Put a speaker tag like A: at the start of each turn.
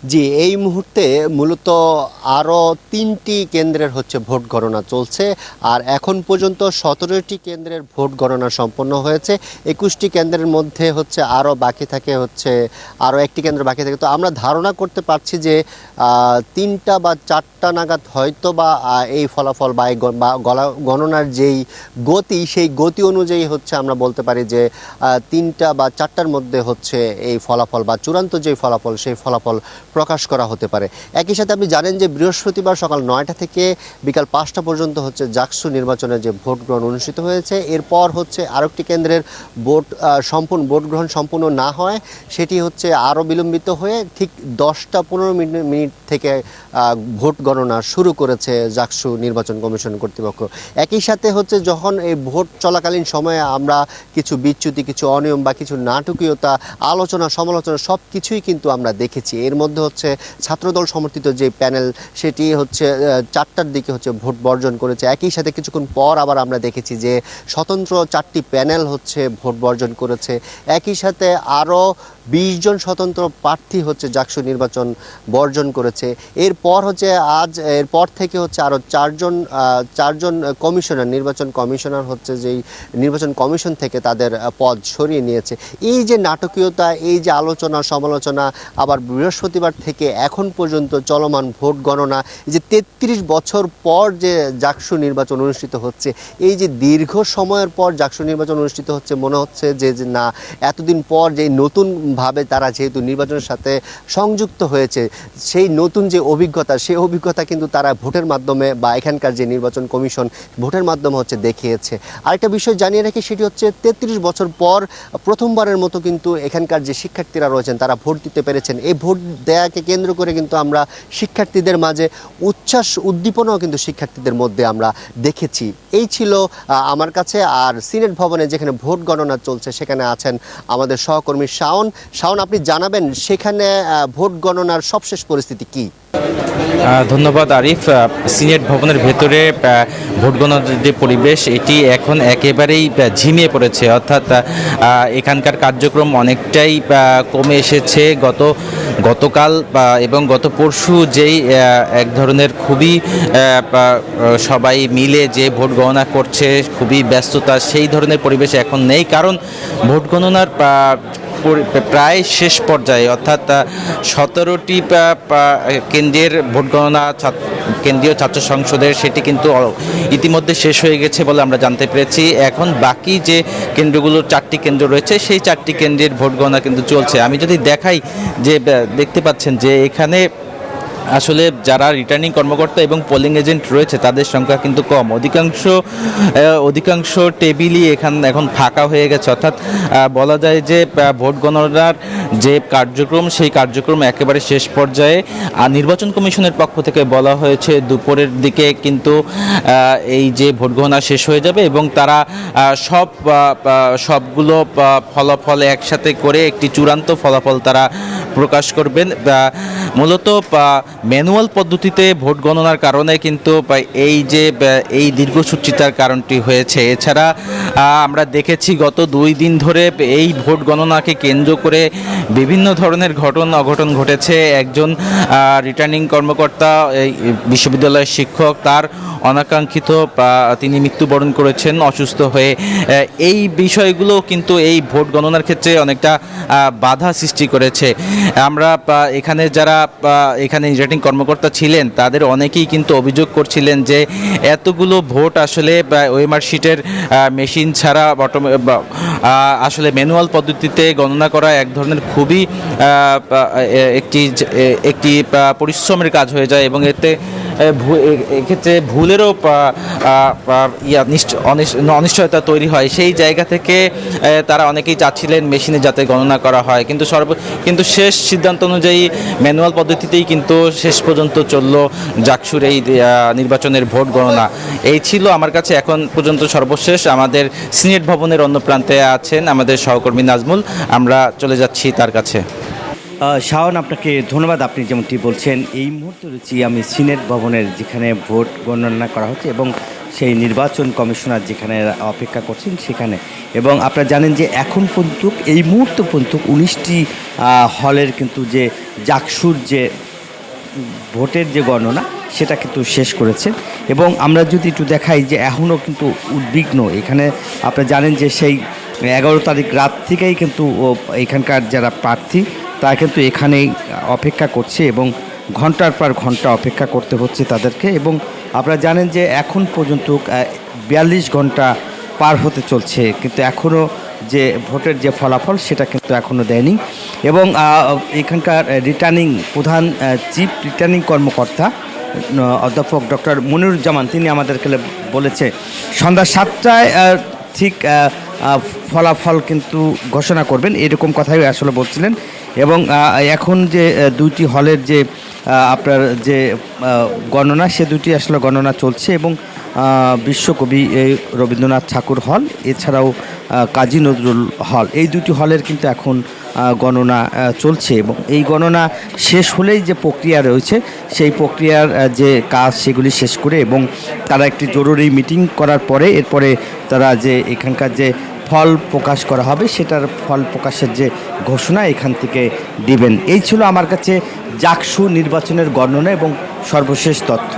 A: জি, এই মুহূর্তে মূলত আরও ৩টি কেন্দ্রের ভোট গণনা চলছে। আর এখন পর্যন্ত ১৭টি কেন্দ্রের ভোট গণনা সম্পন্ন হয়েছে। ২১টি কেন্দ্রের মধ্যে আরও বাকি থাকে, আরও একটি কেন্দ্র বাকি থাকে। তো আমরা ধারণা করতে পারছি যে ৩টা বা ৪টা নাগাদ হয়তো বা এই ফলাফল বা এই গণনার যেই গতি, সেই গতি অনুযায়ী আমরা বলতে পারি যে ৩টা বা ৪টার মধ্যে এই ফলাফল বা চূড়ান্ত যেই ফলাফল, সেই ফলাফল প্রকাশ করা হতে পারে। একই সাথে আপনি জানেন যে বৃহস্পতিবার সকাল ৯টা থেকে বিকাল ৫টা পর্যন্ত জাকসু নির্বাচনের যে ভোট গ্রহণ অনুষ্ঠিত হয়েছে। এরপর আরেকটি কেন্দ্রের ভোট গ্রহণ সম্পূর্ণ না হয়, সেটি আরও বিলম্বিত হয়ে ঠিক 10টা-15 মিনিট থেকে ভোট গণনা শুরু করেছে জাকসু নির্বাচন কমিশন কর্তৃপক্ষ। একই সাথে যখন এই ভোট চলাকালীন সময়ে আমরা কিছু বিচ্যুতি, কিছু অনিয়ম বা কিছু নাটকীয়তা, আলোচনা সমালোচনা সব কিছুই কিন্তু আমরা দেখেছি। এর মধ্যে ছাত্রদল সমর্থিত যে প্যানেল, সেটি ৪টার দিকে ভোট বর্জন করেছে। একই সাথে কিছুক্ষণ পর আবার আমরা দেখেছি যে স্বতন্ত্র 4টি প্যানেল ভোট বর্জন করেছে। একই সাথে আরও 20 জন স্বতন্ত্র প্রার্থী জাকসু নির্বাচন বর্জন করেছে। এরপর এরপর থেকে আরও চারজন কমিশনার, নির্বাচন কমিশনার যেই নির্বাচন কমিশন থেকে তাদের পদ সরিয়ে নিয়েছে। এই যে নাটকীয়তা, এই যে আলোচনা সমালোচনা, আবার বৃহস্পতিবার থেকে এখন পর্যন্ত চলমান ভোট গণনা, এই যে 33 বছর পর যে জাকসু নির্বাচন অনুষ্ঠিত হচ্ছে, এই যে দীর্ঘ সময়ের পর জাকসু নির্বাচন অনুষ্ঠিত হচ্ছে, মনে হচ্ছে যে না, এতদিন পর যে নতুনভাবে তারা যেহেতু নির্বাচনের সাথে সংযুক্ত হয়েছে, সেই নতুন যে অভিজ্ঞতা, সেই অভিজ্ঞতা কিন্তু তারা ভোটের মাধ্যমে বা এখানকার যে নির্বাচন কমিশন ভোটের মাধ্যমে দেখিয়েছে। আরেকটা বিষয় জানিয়ে রাখি, সেটি 33 বছর পর প্রথমবারের মতো কিন্তু এখানকার যে শিক্ষার্থীরা রয়েছেন তারা ভোট দিতে পেরেছেন। এই ভোট দেয়াকে কেন্দ্র করে কিন্তু আমরা শিক্ষার্থীদের মাঝে উচ্ছ্বাস, উদ্দীপনাও কিন্তু শিক্ষার্থীদের মধ্যে আমরা দেখেছি। এই ছিল আমার কাছে। আর সিনেট ভবনে যেখানে ভোট গণনা চলছে, সেখানে আছেন আমাদের সহকর্মী শাওন। শাওন, আপনি জানাবেন সেখানে ভোট গণনার সবশেষ পরিস্থিতি কি?
B: ধন্যবাদ আরিফ। সিনেট ভবনের ভেতরে ভোট গণনার যে পরিবেশ, এটি এখন একেবারেই ঝিমিয়ে পড়েছে। অর্থাৎ এখানকার কার্যক্রম অনেকটাই কমে এসেছে। গতকাল এবং গত পরশু যেই এক ধরনের খুবই সবাই মিলে যে ভোট গণনা করছে, খুবই ব্যস্ততা, সেই ধরনের পরিবেশ এখন নেই। কারণ ভোট গণনার প্রায় শেষ পর্যায়ে, অর্থাৎ 17টি কেন্দ্রের ভোট গণনা কেন্দ্রীয় ছাত্র সংসদের, সেটি কিন্তু ইতিমধ্যে শেষ হয়ে গেছে বলে আমরা জানতে পেরেছি। এখন বাকি যে কেন্দ্রগুলোর 4টি কেন্দ্র রয়েছে, সেই 4টি কেন্দ্রের ভোট গণনা কিন্তু চলছে। আমি যদি দেখাই, যে দেখতে পাচ্ছেন যে এখানে আসলে যারা রিটার্নিং কর্মকর্তা এবং পোলিং এজেন্ট রয়েছে তাদের সংখ্যা কিন্তু কম। অধিকাংশ টেবিলই এখন ফাঁকা হয়ে গেছে। অর্থাৎ বলা যায় যে ভোট গণনার যে কার্যক্রম, সেই কার্যক্রম একেবারে শেষ পর্যায়ে। আর নির্বাচন কমিশনের পক্ষ থেকে বলা হয়েছে দুপুরের দিকে কিন্তু এই যে ভোট গণনা শেষ হয়ে যাবে এবং তারা সবগুলো ফলাফল একসাথে করে একটি চূড়ান্ত ফলাফল তারা প্রকাশ করবেন। মূলত ম্যানুয়াল পদ্ধতিতে ভোট গণনার কারণে কিন্তু এই দীর্ঘসূত্রিতার কারণটি হয়েছে। এছাড়া আমরা দেখেছি গত 2 দিন ধরে এই ভোট গণনাকে কেন্দ্র করে বিভিন্ন ধরনের অঘটন ঘটেছে। একজন রিটার্নিং কর্মকর্তা, বিশ্ববিদ্যালয়ের শিক্ষক, তার অনাকাঙ্ক্ষিত তিনি মৃত্যুবরণ করেছেন অসুস্থ হয়ে। এই বিষয়গুলো কিন্তু এই ভোট গণনার ক্ষেত্রে অনেকটা বাধা সৃষ্টি করেছে। আমরা এখানে যারা রিটার্নিং কর্মকর্তা ছিলেন, তাদের অনেকেই কিন্তু অভিযোগ করছিলেন যে এতগুলো ভোট আসলে ওএমআর শিটের মেশিন ছাড়া আসলে ম্যানুয়াল পদ্ধতিতে গণনা করা এক ধরনের খুবই একটি পরিশ্রমের কাজ হয়ে যায় এবং এক্ষেত্রে ভুলেরও অনিশ্চয়তা তৈরি হয়। সেই জায়গা থেকে তারা অনেকেই চাচ্ছিলেন মেশিনে যাতে গণনা করা হয়, কিন্তু শেষ সিদ্ধান্ত অনুযায়ী ম্যানুয়াল পদ্ধতিতেই কিন্তু শেষ পর্যন্ত চলল জাকসুর এই নির্বাচনের ভোট গণনা। এই ছিল আমার কাছে এখন পর্যন্ত সর্বশেষ। আমাদের সিনেট ভবনের অন্য প্রান্তে আছেন আমাদের সহকর্মী নাজমুল, আমরা চলে যাচ্ছি তার কাছে।
C: শাওন, আপনাকে ধন্যবাদ। আপনি যেমনটি বলছেন, এই মুহূর্তে রয়েছি আমি সিনেট ভবনের, যেখানে ভোট গণনা করা হচ্ছে এবং সেই নির্বাচন কমিশনার যেখানে অপেক্ষা করছেন সেখানে। এবং আপনারা জানেন যে এখন পর্যন্ত এই মুহূর্ত পর্যন্ত 19টি হলের কিন্তু যে জাকসুর যে ভোটের যে গণনা সেটা কিন্তু শেষ করেছে। এবং আমরা যদি একটু দেখাই যে এখনও কিন্তু উদ্বিগ্ন এখানে। আপনারা জানেন যে সেই 11 তারিখ রাত থেকেই কিন্তু এখানকার যারা প্রার্থী তারা কিন্তু এখানেই অপেক্ষা করছে এবং ঘন্টার পর ঘন্টা অপেক্ষা করতে হচ্ছে তাদেরকে। এবং আপনারা জানেন যে এখন পর্যন্ত 42 ঘন্টা পার হতে চলছে, কিন্তু এখনও যে ভোটের যে ফলাফল সেটা কিন্তু এখনও দেয়নি। এবং এখানকার প্রধান চিফ রিটার্নিং কর্মকর্তা অধ্যাপক ডক্টর মনিরুজ্জামান তিনি আমাদেরকে বলেছে সন্ধ্যা 7টায় ঠিক ফলাফল কিন্তু ঘোষণা করবেন, এরকম কথাই আসলে বলছিলেন। এবং এখন যে দুইটি হলের যে আপনার যে গণনা সে দুটি আসলে গণনা চলছে। এবং বিশ্বকবি রবীন্দ্রনাথ ঠাকুর হল এছাড়াও কাজী নজরুল হল, এই দুটি হলের কিন্তু এখন গণনা চলছে। এবং এই গণনা শেষ হলেই যে প্রক্রিয়া রয়েছে সেই প্রক্রিয়ার যে কাজ সেগুলি শেষ করে এবং তারা একটি জরুরি মিটিং করার পরে এরপরে তারা যে এখানকার যে ফল প্রকাশ করা হবে সেটার ফল প্রকাশের যে ঘোষণা এখান থেকে দিবেন। এই ছিল আমার কাছে জাকসু নির্বাচনের গণনা এবং সর্বশেষ তথ্য।